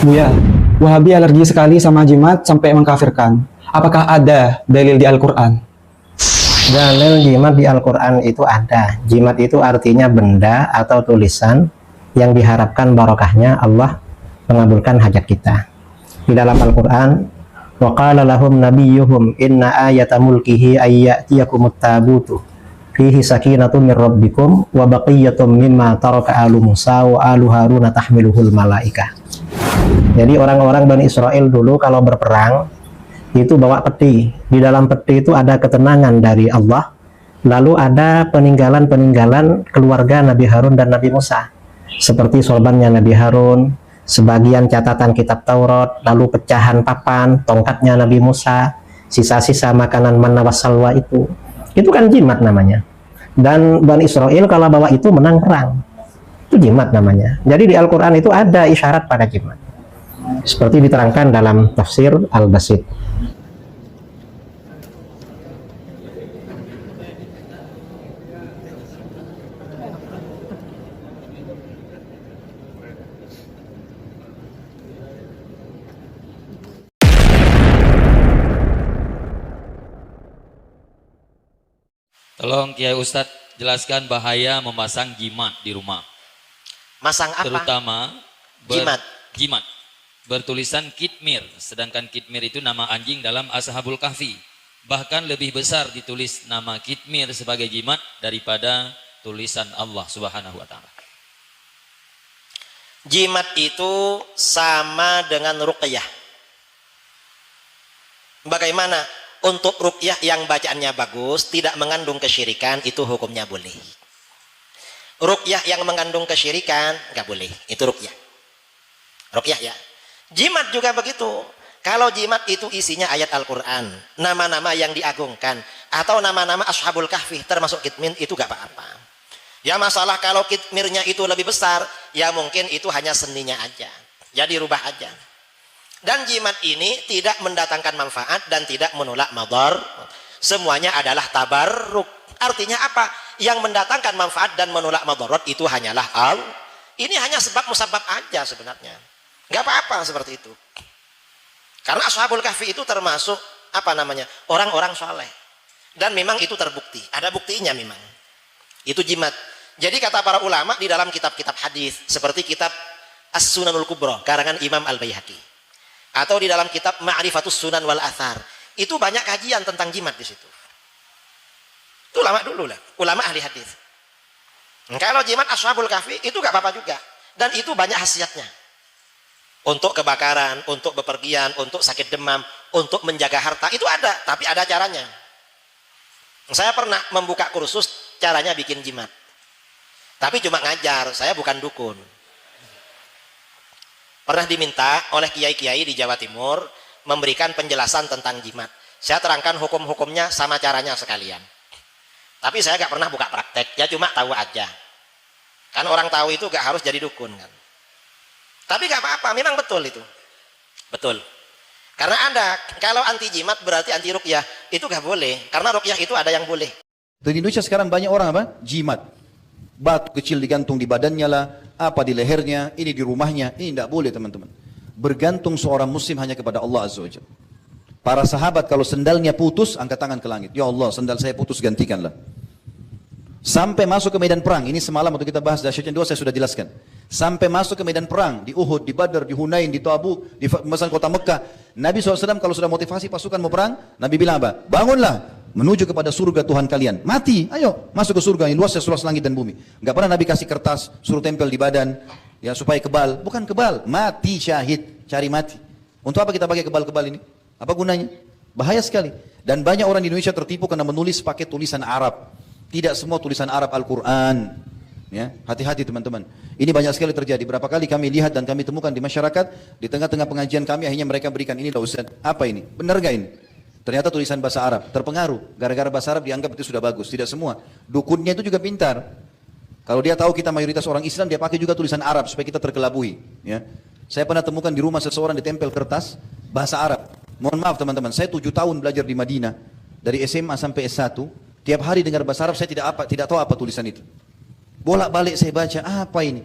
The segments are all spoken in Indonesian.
Buya, Wahabi alergi sekali sama jimat sampai mengkafirkan. Apakah ada dalil di Al-Quran? Dalil jimat di Al-Quran itu ada. Jimat itu artinya benda atau tulisan yang diharapkan barokahnya Allah mengabulkan hajat kita. Di dalam Al-Quran, wa qala lahum nabiyyuhum inna ayata mulkihi ayyatiyakumut tabutu fihi sakinatun min rabbikum wa baqiyatum mimma taraka alu Musa wa alu Haruna tahmiluhul malaikah. Jadi orang-orang Bani Israel dulu kalau berperang itu bawa peti. Di dalam peti itu ada ketenangan dari Allah. Lalu ada peninggalan-peninggalan keluarga Nabi Harun dan Nabi Musa. Seperti sorbannya Nabi Harun, sebagian catatan kitab Taurat, lalu pecahan papan, tongkatnya Nabi Musa, sisa-sisa makanan manna wassalwa itu. Itu kan jimat namanya. Dan Bani Israel kalau bawa itu menang perang. Itu jimat namanya. Jadi di Al-Quran itu ada isyarat pada jimat. Seperti diterangkan dalam tafsir Al-Basit. Tolong Kiai Ustadz jelaskan bahaya memasang jimat di rumah. Masang apa? Terutama Jimat. jimat. Bertulisan kitmir, sedangkan kitmir itu nama anjing dalam Ashabul Kahfi. Bahkan lebih besar ditulis nama kitmir sebagai jimat daripada tulisan Allah Subhanahu wa taala. Jimat itu sama dengan ruqyah. Bagaimana? Untuk ruqyah yang bacaannya bagus, tidak mengandung kesyirikan, itu hukumnya boleh. Ruqyah yang mengandung kesyirikan, nggak boleh. Itu ruqyah. Ruqyah ya. Jimat juga begitu. Kalau jimat itu isinya ayat Al-Quran, nama-nama yang diagungkan, atau nama-nama Ashabul Kahfi, termasuk kitmir, itu gak apa-apa. Ya masalah kalau kitmirnya itu lebih besar, ya mungkin itu hanya seninya aja. Jadi rubah aja. Dan jimat ini tidak mendatangkan manfaat dan tidak menolak madar. Semuanya adalah tabarruk. Artinya apa? Yang mendatangkan manfaat dan menolak madarat itu hanyalah Allah. Ini hanya sebab musabab aja sebenarnya. Gak apa-apa seperti itu. Karena Ashabul Kahfi itu termasuk apa namanya? Orang-orang soleh. Dan memang itu terbukti. Ada buktinya memang. Itu jimat. Jadi kata para ulama di dalam kitab-kitab hadis seperti kitab As-Sunanul Kubra karangan Imam Al-Baihaqi, atau di dalam kitab Ma'rifatus Sunan wal Athar, itu banyak kajian tentang jimat di situ. Itu ulama dulu lah, ulama ahli hadis. Kalau jimat Ashabul Kahfi itu gak apa-apa juga, dan itu banyak khasiatnya. Untuk kebakaran, untuk bepergian, untuk sakit demam, untuk menjaga harta, itu ada, tapi ada caranya. Saya pernah membuka kursus caranya bikin jimat. Tapi cuma ngajar, saya bukan dukun. Pernah diminta oleh kiai-kiai di Jawa Timur memberikan penjelasan tentang jimat. Saya terangkan hukum-hukumnya sama caranya sekalian. Tapi saya gak pernah buka praktek, ya cuma tahu aja. Kan orang tahu itu gak harus jadi dukun kan. Tapi gak apa-apa, memang betul itu. Betul. Karena ada, kalau anti jimat berarti anti ruqyah. Itu gak boleh, karena ruqyah itu ada yang boleh. Di Indonesia sekarang banyak orang apa? Jimat. Batu kecil digantung di badannya lah, apa di lehernya, ini di rumahnya. Ini tidak boleh teman-teman. Bergantung seorang muslim hanya kepada Allah Azza wa Jalla. Para sahabat kalau sendalnya putus, angkat tangan ke langit. Ya Allah, sendal saya putus, gantikanlah. Sampai masuk ke medan perang. Ini semalam waktu kita bahas dahsyatnya dua saya sudah jelaskan. Sampai masuk ke medan perang. Di Uhud, di Badar, di Hunain, di Tabuk, di pembebasan kota Mekah. Nabi SAW kalau sudah motivasi pasukan mau perang, Nabi bilang apa? Bangunlah menuju kepada surga Tuhan kalian. Mati, ayo masuk ke surga yang luasnya seluas langit dan bumi. Enggak pernah Nabi kasih kertas, suruh tempel di badan ya supaya kebal. Bukan kebal, mati syahid, cari mati. Untuk apa kita pakai kebal-kebal ini? Apa gunanya? Bahaya sekali. Dan banyak orang di Indonesia tertipu karena menulis pakai tulisan Arab. Tidak semua tulisan Arab Al-Quran. Ya, hati-hati teman-teman. Ini banyak sekali terjadi. Berapa kali kami lihat dan kami temukan di masyarakat, di tengah-tengah pengajian kami akhirnya mereka berikan ini loh Ustaz. Apa ini? Benar gak ini? Ternyata tulisan bahasa Arab. Terpengaruh. Gara-gara bahasa Arab dianggap itu sudah bagus. Tidak semua. Dukunnya itu juga pintar. Kalau dia tahu kita mayoritas orang Islam, dia pakai juga tulisan Arab supaya kita terkelabui. Ya. Saya pernah temukan di rumah seseorang ditempel kertas bahasa Arab. Mohon maaf teman-teman, saya 7 tahun belajar di Madinah. Dari SMA sampai S1. Tiap hari dengar bahasa Arab, saya tidak tahu apa tulisan itu. Bolak-balik saya baca, apa ini?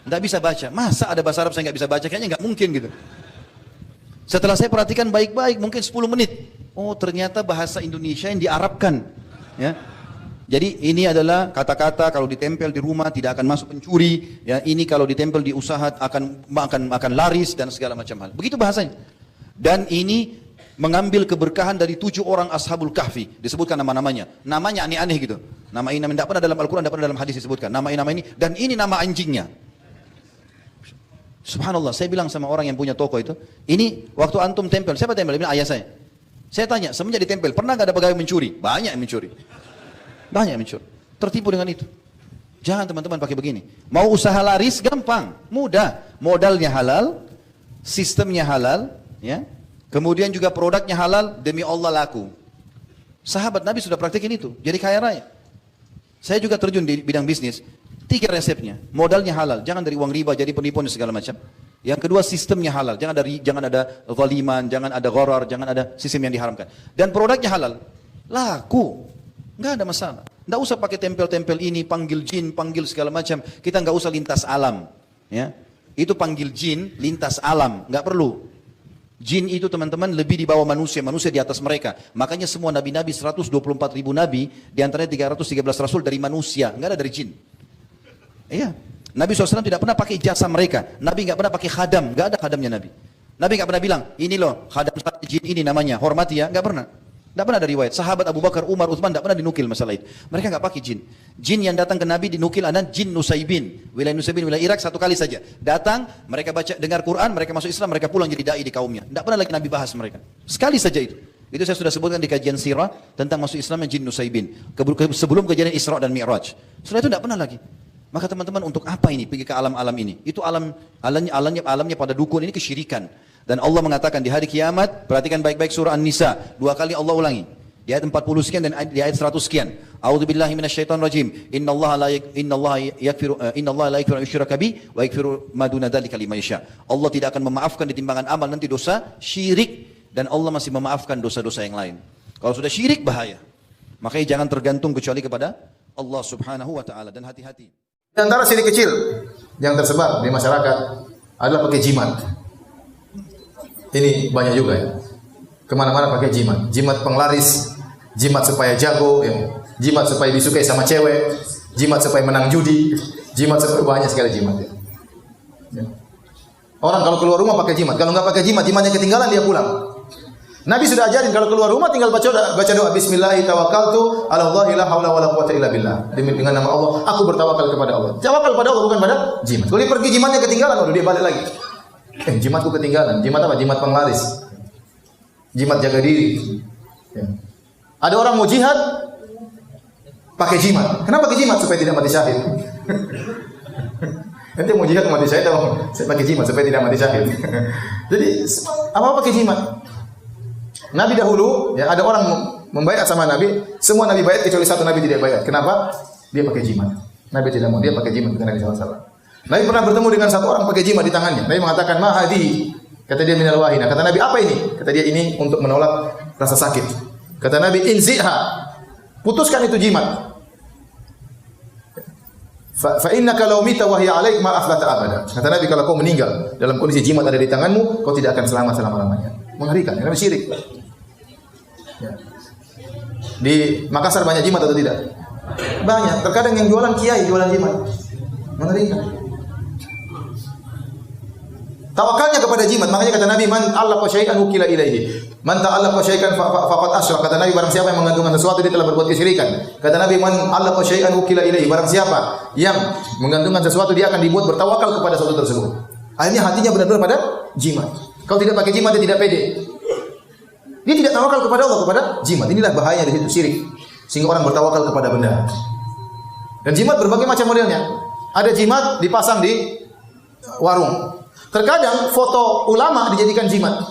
Nggak bisa baca. Masa ada bahasa Arab saya nggak bisa baca? Kayaknya nggak mungkin gitu. Setelah saya perhatikan baik-baik, mungkin 10 menit. Oh, ternyata bahasa Indonesia yang diarabkan. Ya. Jadi ini adalah kata-kata kalau ditempel di rumah tidak akan masuk pencuri. Ya, ini kalau ditempel di usaha akan laris dan segala macam hal. Begitu bahasanya. Dan ini mengambil keberkahan dari 7 orang Ashabul Kahfi. Disebutkan nama-namanya. Namanya aneh-aneh gitu. Nama ini tidak pernah dalam Al-Quran, tidak pernah dalam hadis disebutkan. Nama ini. Dan ini nama anjingnya. Subhanallah, saya bilang sama orang yang punya toko itu, ini waktu antum tempel, siapa tempel? Dia bilang ayah saya. Saya tanya, semenjak ditempel, pernah gak ada pegawai mencuri? Banyak yang mencuri. Banyak yang mencuri. Tertipu dengan itu. Jangan teman-teman pakai begini. Mau usaha laris, gampang, mudah. Modalnya halal, sistemnya halal, ya. Kemudian juga produknya halal, demi Allah laku. Sahabat Nabi sudah praktekin itu, jadi kaya raya. Saya juga terjun di bidang bisnis. 3 resepnya, modalnya halal, jangan dari uang riba jadi penipuan dan segala macam. Yang kedua sistemnya halal, jangan ada zaliman, jangan ada gharar, jangan ada sistem yang diharamkan. Dan produknya halal, laku, nggak ada masalah. Nggak usah pakai tempel-tempel ini, panggil jin, panggil segala macam. Kita nggak usah lintas alam, ya. Itu panggil jin, lintas alam, nggak perlu. Jin itu teman-teman lebih di bawah manusia, manusia di atas mereka. Makanya semua nabi-nabi 124.000 nabi, diantaranya 313 rasul dari manusia, nggak ada dari jin. Iya, Nabi SAW tidak pernah pakai ijazah mereka. Nabi nggak pernah pakai khadam, nggak ada khadamnya Nabi. Nabi nggak pernah bilang, ini loh khadam jin ini namanya, hormati ya, nggak pernah. Nggak pernah ada riwayat. Sahabat Abu Bakar, Umar, Utsman nggak pernah dinukil masalah itu. Mereka nggak pakai jin. Jin yang datang ke Nabi dinukil adalah jin Nusaybin. Wilayah Nusaybin, wilayah Irak 1 kali saja. Datang, mereka baca, dengar Quran, mereka masuk Islam, mereka pulang jadi dai di kaumnya. Nggak pernah lagi Nabi bahas mereka. Sekali saja itu. Itu saya sudah sebutkan di kajian sirah tentang masuk Islamnya jin Nusaybin. Sebelum kejadian Isra dan Mi'raj. Setelah itu nggak pernah lagi. Maka teman-teman untuk apa ini pergi ke alam-alam ini? Itu alamnya pada dukun ini kesyirikan. Dan Allah mengatakan di hari kiamat, perhatikan baik-baik surah An-Nisa, 2 kali Allah ulangi. Di ayat 40 sekian dan di ayat 100 sekian. A'udzubillahi minasyaitonir rajim. Innallaha la yaghfiru yushraka bi wa yaghfiru ma duna dzalika liman yasha. Allah tidak akan memaafkan di timbangan amal nanti dosa syirik, dan Allah masih memaafkan dosa-dosa yang lain. Kalau sudah syirik bahaya. Makanya jangan tergantung kecuali kepada Allah Subhanahu wa taala, dan hati-hati. Di antara syirik kecil yang tersebar di masyarakat adalah pakai jimat. Ini banyak juga ya. Kemana-mana pakai jimat. Jimat penglaris, jimat supaya jago, ya. Jimat supaya disukai sama cewek, jimat supaya menang judi, jimat supaya banyak sekali jimat. Ya. Ya. Orang kalau keluar rumah pakai jimat. Kalau nggak pakai jimat, jimatnya ketinggalan dia pulang. Nabi sudah ajarin kalau keluar rumah tinggal baca doa bismillahi tawakkaltu ala Allah la haula wala quwata illa billah. Dengan nama Allah aku bertawakal kepada Allah. Tawakal pada Allah bukan pada jimat. Kalau dia pergi jimatnya ketinggalan, udah dia balik lagi. Jimatku ketinggalan. Jimat apa? Jimat penglaris. Jimat jaga diri. Ya. Ada orang mau jihad pakai jimat. Kenapa pakai jimat? Supaya tidak mati syahid. Nanti mau jihad mati syahid, saya pakai jimat supaya tidak mati syahid. Jadi apa pakai jimat? Nabi dahulu, ya ada orang membaiat sama Nabi, semua Nabi baiat kecuali satu Nabi tidak baiat. Kenapa? Dia pakai jimat. Nabi tidak mau, dia pakai jimat dengan Nabi SAW. Nabi pernah bertemu dengan satu orang pakai jimat di tangannya. Nabi mengatakan, "Ma hadhi?" Kata dia, "Minal wahina." Kata Nabi, "Apa ini?" Kata dia, "Ini untuk menolak rasa sakit." Kata Nabi, "Inzi'ha." Putuskan itu jimat. Fa innaka law mita wa hiya 'alaik ma aflata abada. Kata Nabi, kalau kau meninggal dalam kondisi jimat ada di tanganmu, kau tidak akan selamat selama-lamanya. Mengerikan, karena syirik. Ya. Di Makassar banyak jimat atau tidak? Banyak. Terkadang yang jualan kiai jualan jimat. Mengerikan. Tawakalnya kepada jimat. Makanya kata Nabi, "Man 'allaqa syai'an wukila ilaihi. Man ta'allaqa syai'an faqad asyrak." Kata Nabi, barang siapa yang menggantungkan sesuatu dia telah berbuat kesyirikan. Kata Nabi, "Man 'allaqa syai'an wukila ilaihi." Barang siapa yang menggantungkan sesuatu dia akan dibuat bertawakal kepada sesuatu tersebut. Akhirnya hatinya benar-benar pada jimat. Kalau tidak pakai jimat dia tidak pede. Dia tidak tawakal kepada Allah, kepada jimat. Inilah bahayanya di situ syirik. Sehingga orang bertawakal kepada benda. Dan jimat berbagai macam modelnya. Ada jimat dipasang di warung. Terkadang foto ulama dijadikan jimat.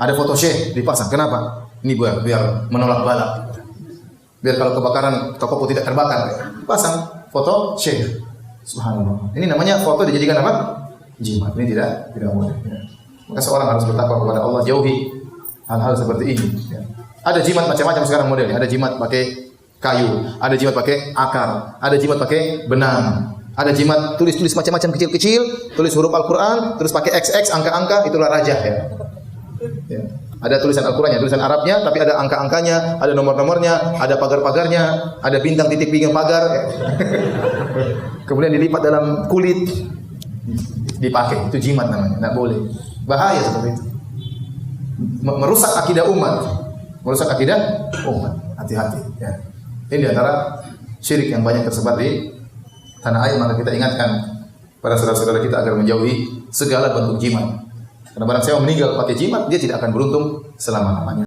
Ada foto syekh dipasang. Kenapa? Ini biar menolak bala. Biar kalau kebakaran tokoku tidak terbakar. Pasang foto syekh. Subhanallah. Ini namanya foto dijadikan apa? Jimat. Ini tidak boleh. Maka seorang harus bertakwa kepada Allah, jauhi hal-hal seperti ini. Ada jimat macam-macam sekarang modelnya. Ada jimat pakai kayu, ada jimat pakai akar, ada jimat pakai benang. Ada jimat tulis-tulis macam-macam kecil-kecil, tulis huruf Al-Quran, terus pakai XX, angka-angka, itulah raja ya. Ya. Ada tulisan Al-Qurannya, tulisan Arabnya, tapi ada angka-angkanya, ada nomor-nomornya, ada pagar-pagarnya, ada bintang titik pinggir pagar. Ya. Kemudian dilipat dalam kulit, dipakai. Itu jimat namanya, tidak boleh. Bahaya seperti itu. Merusak akidah umat. Merusak akidah umat. Hati-hati. Ya. Ini diantara syirik yang banyak tersebar di tanah air, maka kita ingatkan para saudara-saudara kita agar menjauhi segala bentuk jimat. Karena barang siapa meninggal pakai jimat, dia tidak akan beruntung selama-lamanya.